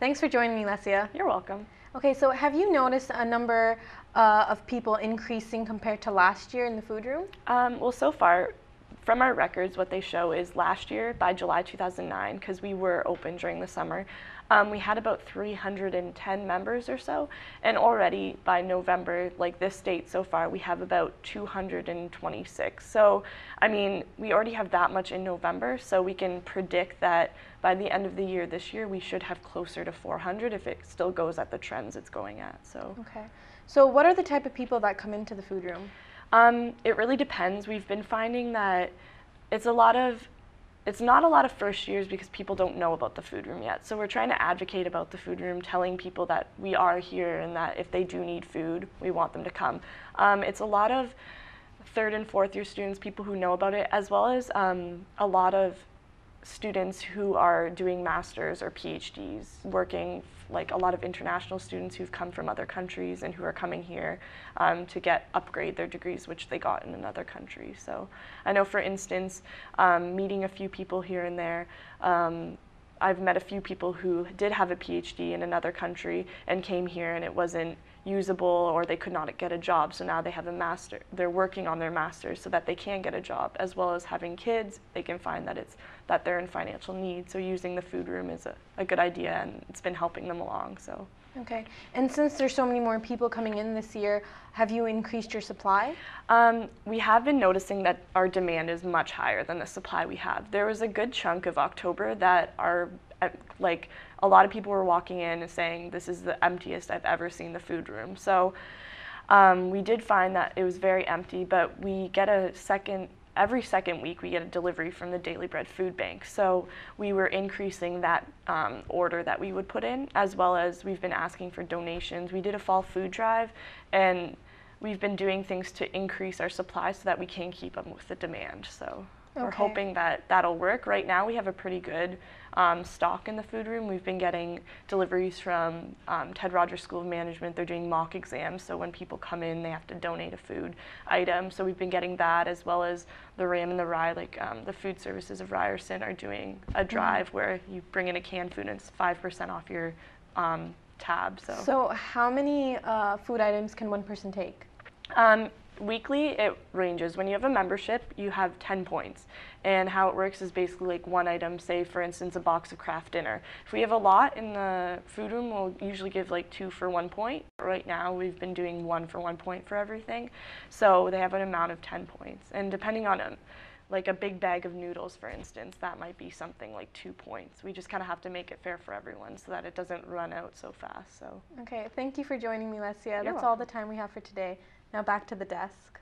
Thanks for joining me, Lesia. You're welcome. Okay, so have you noticed a number of people increasing compared to last year in the food room? Well, so far, from our records, what they show is last year, by July 2009, because we were open during the summer, we had about 310 members or so, and already by November, like this date so far, we have about 226. So, I mean, we already have that much in November, so we can predict that by the end of the year this year, we should have closer to 400 if it still goes at the trends it's going at. So. Okay. So what are the type of people that come into the food room? It really depends. We've been finding that it's not a lot of first years because people don't know about the food room yet. So we're trying to advocate about the food room, telling people that we are here and that if they do need food, we want them to come. It's a lot of third and fourth year students, people who know about it, as well as a lot of students who are doing masters or PhDs, working, like a lot of international students who've come from other countries and who are coming here to upgrade their degrees, which they got in another country. So I know, for instance, meeting a few people here and there, I've met a few people who did have a PhD in another country and came here and it wasn't usable or they could not get a job. So now they have a master, they're working on their masters so that they can get a job, as well as having kids. They can find that they're in financial need. So using the food room is a good idea, and it's been helping them along. So. Okay. And since there's so many more people coming in this year, have you increased your supply? We have been noticing that our demand is much higher than the supply we have. There was a good chunk of October that like a lot of people were walking in and saying, this is the emptiest I've ever seen the food room. So we did find that it was very empty, but we get every second week we get a delivery from the Daily Bread Food Bank. So we were increasing that order that we would put in, as well as we've been asking for donations. We did a fall food drive, and we've been doing things to increase our supply so that we can keep up with the demand. So. Okay. We're hoping that that'll work. Right now we have a pretty good stock in the food room. We've been getting deliveries from Ted Rogers School of Management. They're doing mock exams, so when people come in, they have to donate a food item. So we've been getting that, as well as the Ram and the Rye, like the food services of Ryerson are doing a drive where you bring in a canned food and it's 5% off your tab. So how many food items can one person take? Weekly, it ranges. When you have a membership, you have 10 points. And how it works is basically like one item, say for instance a box of Kraft dinner. If we have a lot in the food room, we'll usually give like 2 for 1 point. Right now we've been doing 1 for 1 point for everything. So they have an amount of 10 points. And depending on like a big bag of noodles, for instance, that might be something like 2 points. We just kind of have to make it fair for everyone so that it doesn't run out so fast. So. Okay, thank you for joining me, Lesia. You're That's welcome. all the time we have for today. Now back to the desk.